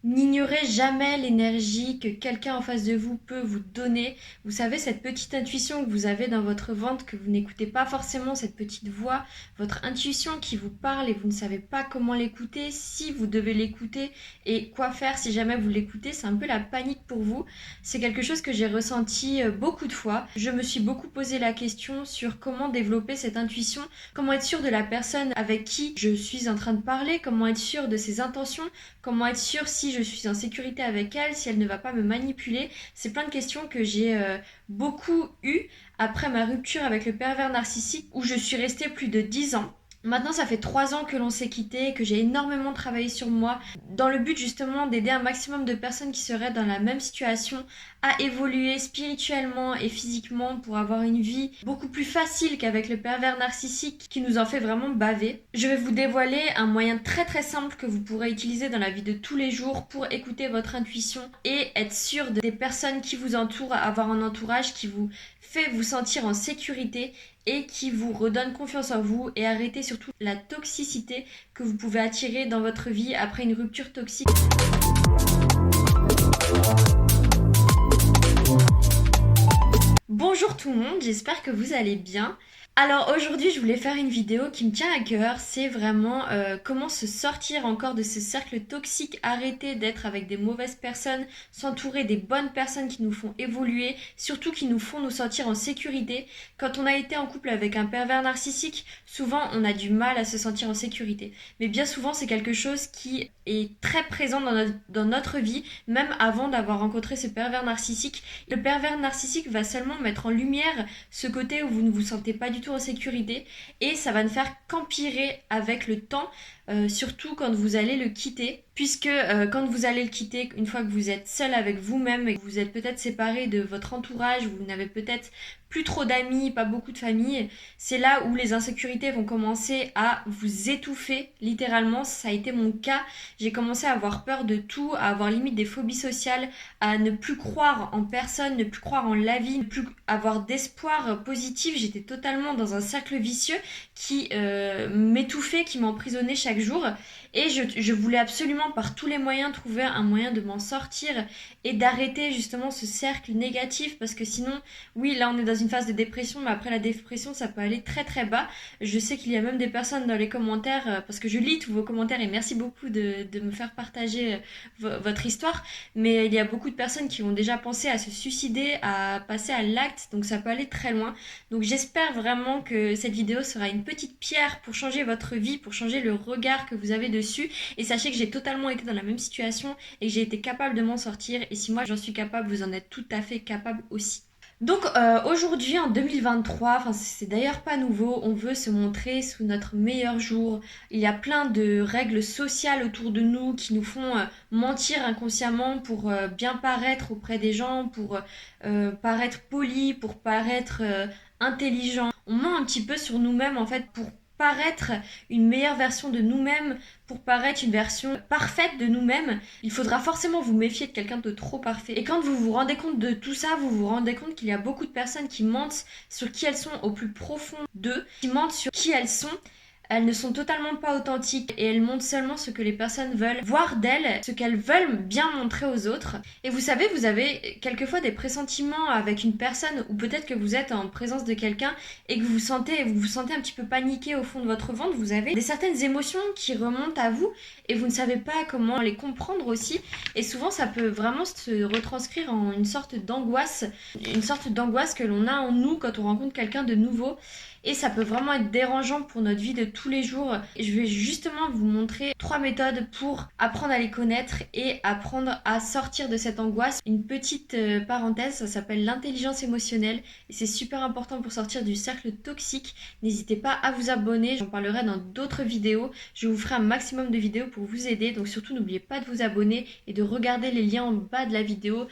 N'ignorez jamais l'énergie que quelqu'un en face de vous peut vous donner. Vous savez, cette petite intuition que vous avez dans votre ventre, que vous n'écoutez pas forcément, cette petite voix, votre intuition qui vous parle et vous ne savez pas comment l'écouter, si vous devez l'écouter et quoi faire si jamais vous l'écoutez, c'est un peu la panique pour vous. C'est quelque chose que j'ai ressenti beaucoup de fois. Je me suis beaucoup posé la question sur comment développer cette intuition, comment être sûr de la personne avec qui je suis en train de parler, comment être sûr de ses intentions, comment être sûr si je suis en sécurité avec elle, si elle ne va pas me manipuler. C'est plein de questions que j'ai beaucoup eues après ma rupture avec le pervers narcissique où je suis restée plus de 10 ans. Maintenant, ça fait 3 ans que l'on s'est quitté, que j'ai énormément travaillé sur moi, dans le but justement d'aider un maximum de personnes qui seraient dans la même situation à évoluer spirituellement et physiquement pour avoir une vie beaucoup plus facile qu'avec le pervers narcissique qui nous en fait vraiment baver. Je vais vous dévoiler un moyen très très simple que vous pourrez utiliser dans la vie de tous les jours pour écouter votre intuition et être sûr des personnes qui vous entourent, avoir un entourage qui vous fait vous sentir en sécurité et qui vous redonne confiance en vous et arrêter surtout la toxicité que vous pouvez attirer dans votre vie après une rupture toxique. Bonjour tout le monde, j'espère que vous allez bien. Alors aujourd'hui je voulais faire une vidéo qui me tient à cœur, c'est vraiment comment se sortir encore de ce cercle toxique, arrêter d'être avec des mauvaises personnes, s'entourer des bonnes personnes qui nous font évoluer, surtout qui nous font nous sentir en sécurité. Quand on a été en couple avec un pervers narcissique, souvent on a du mal à se sentir en sécurité. Mais bien souvent c'est quelque chose qui est très présent dans notre vie, même avant d'avoir rencontré ce pervers narcissique. Le pervers narcissique va seulement mettre en lumière ce côté où vous ne vous sentez pas du tout en sécurité et ça va ne faire qu'empirer avec le temps, surtout quand vous allez le quitter, puisque quand vous allez le quitter, une fois que vous êtes seul avec vous-même et que vous êtes peut-être séparé de votre entourage, vous n'avez peut-être plus trop d'amis, pas beaucoup de famille, c'est là où les insécurités vont commencer à vous étouffer, littéralement, ça a été mon cas. J'ai commencé à avoir peur de tout, à avoir limite des phobies sociales, à ne plus croire en personne, ne plus croire en la vie, ne plus avoir d'espoir positif. J'étais totalement dans un cercle vicieux qui m'étouffait, qui m'emprisonnait chaque jour. Et je voulais absolument par tous les moyens trouver un moyen de m'en sortir et d'arrêter justement ce cercle négatif, parce que sinon, oui, là on est dans une phase de dépression, mais après la dépression ça peut aller très très bas. Je sais qu'il y a même des personnes dans les commentaires, parce que je lis tous vos commentaires et merci beaucoup de me faire partager votre histoire, mais il y a beaucoup de personnes qui ont déjà pensé à se suicider, à passer à l'acte, donc ça peut aller très loin. Donc j'espère vraiment que cette vidéo sera une petite pierre pour changer votre vie, pour changer le regard que vous avez dessus. Et sachez que j'ai totalement été dans la même situation et que j'ai été capable de m'en sortir. Et si moi j'en suis capable, vous en êtes tout à fait capable aussi. Donc aujourd'hui en 2023, enfin c'est d'ailleurs pas nouveau, on veut se montrer sous notre meilleur jour. Il y a plein de règles sociales autour de nous qui nous font mentir inconsciemment pour bien paraître auprès des gens, pour paraître poli, pour paraître intelligent. On ment un petit peu sur nous-mêmes en fait pour paraître une meilleure version de nous-mêmes, pour paraître une version parfaite de nous-mêmes. Il faudra forcément vous méfier de quelqu'un de trop parfait. Et quand vous vous rendez compte de tout ça, vous vous rendez compte qu'il y a beaucoup de personnes qui mentent sur qui elles sont au plus profond d'eux, qui mentent sur qui elles sont. Elles ne sont totalement pas authentiques et elles montrent seulement ce que les personnes veulent voir d'elles, ce qu'elles veulent bien montrer aux autres. Et vous savez, vous avez quelquefois des pressentiments avec une personne ou peut-être que vous êtes en présence de quelqu'un et que vous vous sentez un petit peu paniqué au fond de votre ventre. Vous avez des certaines émotions qui remontent à vous et vous ne savez pas comment les comprendre aussi. Et souvent, ça peut vraiment se retranscrire en une sorte d'angoisse que l'on a en nous quand on rencontre quelqu'un de nouveau. Et ça peut vraiment être dérangeant pour notre vie de tous les jours. Et je vais justement vous montrer 3 méthodes pour apprendre à les connaître et apprendre à sortir de cette angoisse. Une petite parenthèse, ça s'appelle l'intelligence émotionnelle et c'est super important pour sortir du cercle toxique. N'hésitez pas à vous abonner, j'en parlerai dans d'autres vidéos. Je vous ferai un maximum de vidéos pour vous aider. Donc surtout n'oubliez pas de vous abonner et de regarder les liens en bas de la vidéo.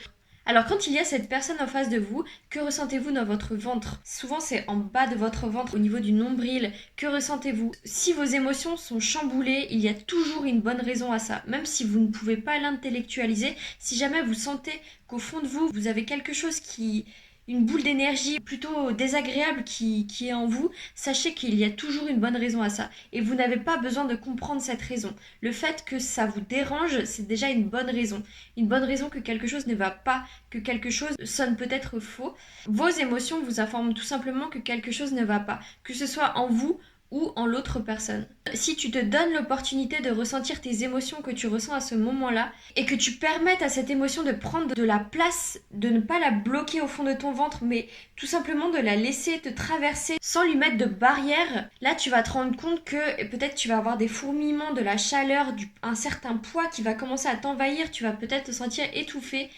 Alors quand il y a cette personne en face de vous, que ressentez-vous dans votre ventre? Souvent c'est en bas de votre ventre, au niveau du nombril. Que ressentez-vous? Si vos émotions sont chamboulées, il y a toujours une bonne raison à ça. Même si vous ne pouvez pas l'intellectualiser, si jamais vous sentez qu'au fond de vous, vous avez quelque chose qui une boule d'énergie plutôt désagréable qui est en vous, sachez qu'il y a toujours une bonne raison à ça. Et vous n'avez pas besoin de comprendre cette raison. Le fait que ça vous dérange, c'est déjà une bonne raison. Une bonne raison que quelque chose ne va pas, que quelque chose sonne peut-être faux. Vos émotions vous informent tout simplement que quelque chose ne va pas, que ce soit en vous ou en l'autre personne. Si tu te donnes l'opportunité de ressentir tes émotions que tu ressens à ce moment-là et que tu permettes à cette émotion de prendre de la place, de ne pas la bloquer au fond de ton ventre, mais tout simplement de la laisser te traverser sans lui mettre de barrière, là tu vas te rendre compte que peut-être tu vas avoir des fourmillements, de la chaleur, un certain poids qui va commencer à t'envahir, tu vas peut-être te sentir étouffé.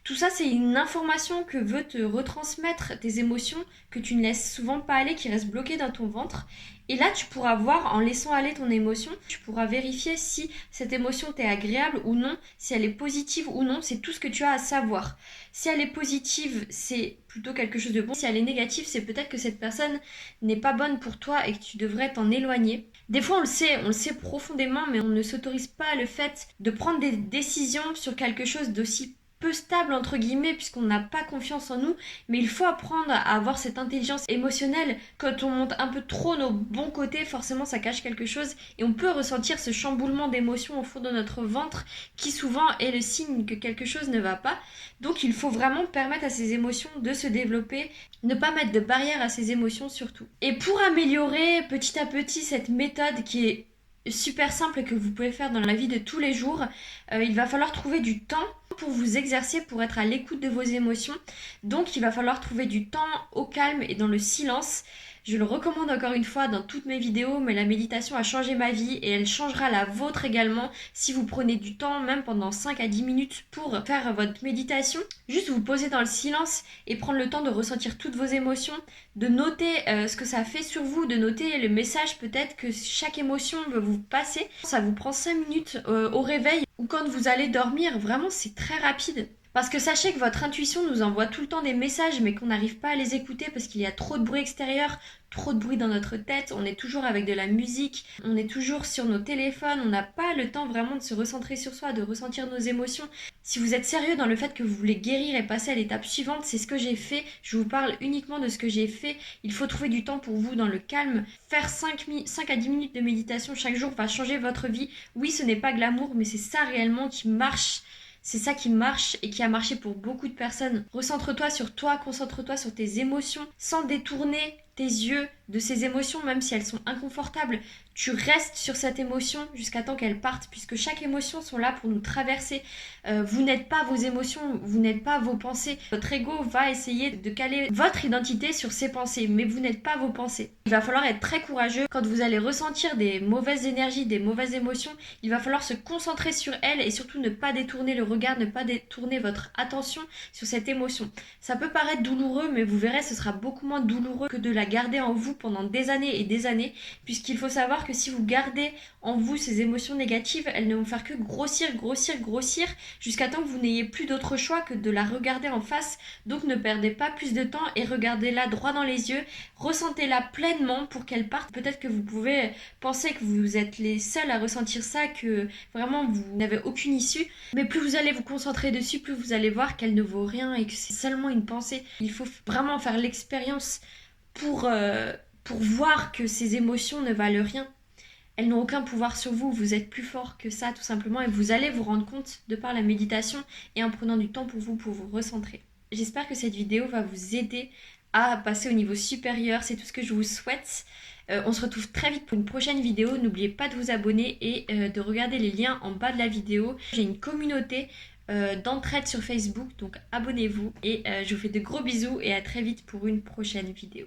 Tout ça, c'est une information que veut te retransmettre tes émotions que tu ne laisses souvent pas aller, qui restent bloquées dans ton ventre. Et là, tu pourras voir, en laissant aller ton émotion, tu pourras vérifier si cette émotion t'est agréable ou non, si elle est positive ou non, c'est tout ce que tu as à savoir. Si elle est positive, c'est plutôt quelque chose de bon. Si elle est négative, c'est peut-être que cette personne n'est pas bonne pour toi et que tu devrais t'en éloigner. Des fois, on le sait profondément, mais on ne s'autorise pas le fait de prendre des décisions sur quelque chose d'aussi peu stable entre guillemets puisqu'on n'a pas confiance en nous, mais il faut apprendre à avoir cette intelligence émotionnelle. Quand on monte un peu trop nos bons côtés, forcément ça cache quelque chose et on peut ressentir ce chamboulement d'émotions au fond de notre ventre qui souvent est le signe que quelque chose ne va pas. Donc il faut vraiment permettre à ces émotions de se développer, ne pas mettre de barrière à ces émotions surtout. Et pour améliorer petit à petit cette méthode qui est super simple et que vous pouvez faire dans la vie de tous les jours, il va falloir trouver du temps pour vous exercer, pour être à l'écoute de vos émotions. Donc il va falloir trouver du temps au calme et dans le silence. Je le recommande encore une fois dans toutes mes vidéos, mais la méditation a changé ma vie et elle changera la vôtre également si vous prenez du temps, même pendant 5 à 10 minutes pour faire votre méditation. Juste vous poser dans le silence et prendre le temps de ressentir toutes vos émotions, de noter ce que ça fait sur vous, de noter le message peut-être que chaque émotion veut vous passer. Ça vous prend 5 minutes au réveil ou quand vous allez dormir, vraiment c'est très rapide. Parce que sachez que votre intuition nous envoie tout le temps des messages mais qu'on n'arrive pas à les écouter parce qu'il y a trop de bruit extérieur, trop de bruit dans notre tête, on est toujours avec de la musique, on est toujours sur nos téléphones, on n'a pas le temps vraiment de se recentrer sur soi, de ressentir nos émotions. Si vous êtes sérieux dans le fait que vous voulez guérir et passer à l'étape suivante, c'est ce que j'ai fait, je vous parle uniquement de ce que j'ai fait. Il faut trouver du temps pour vous dans le calme, faire 5 à 10 minutes de méditation chaque jour va changer votre vie. Oui, ce n'est pas glamour, mais c'est ça réellement qui marche. C'est ça qui marche et qui a marché pour beaucoup de personnes. Recentre-toi sur toi, concentre-toi sur tes émotions sans détourner tes yeux de ces émotions, même si elles sont inconfortables. Tu restes sur cette émotion jusqu'à temps qu'elle parte, puisque chaque émotion sont là pour nous traverser. Vous n'êtes pas vos émotions, vous n'êtes pas vos pensées. Votre ego va essayer de caler votre identité sur ses pensées, mais vous n'êtes pas vos pensées. Il va falloir être très courageux. Quand vous allez ressentir des mauvaises énergies, des mauvaises émotions, il va falloir se concentrer sur elles et surtout ne pas détourner le regard, ne pas détourner votre attention sur cette émotion. Ça peut paraître douloureux, mais vous verrez, ce sera beaucoup moins douloureux que de la garder en vous pendant des années, puisqu'il faut savoir que si vous gardez en vous ces émotions négatives, elles ne vont faire que grossir, jusqu'à temps que vous n'ayez plus d'autre choix que de la regarder en face. Donc ne perdez pas plus de temps et regardez-la droit dans les yeux, ressentez-la pleinement pour qu'elle parte. Peut-être que vous pouvez penser que vous êtes les seuls à ressentir ça, que vraiment vous n'avez aucune issue, mais plus vous allez vous concentrer dessus, plus vous allez voir qu'elle ne vaut rien et que c'est seulement une pensée. Il faut vraiment faire l'expérience pour voir que ces émotions ne valent rien. Elles n'ont aucun pouvoir sur vous, vous êtes plus fort que ça tout simplement et vous allez vous rendre compte de par la méditation et en prenant du temps pour vous recentrer. J'espère que cette vidéo va vous aider à passer au niveau supérieur, c'est tout ce que je vous souhaite. On se retrouve très vite pour une prochaine vidéo, n'oubliez pas de vous abonner et de regarder les liens en bas de la vidéo. J'ai une communauté d'entraide sur Facebook, donc abonnez-vous et je vous fais de gros bisous et à très vite pour une prochaine vidéo.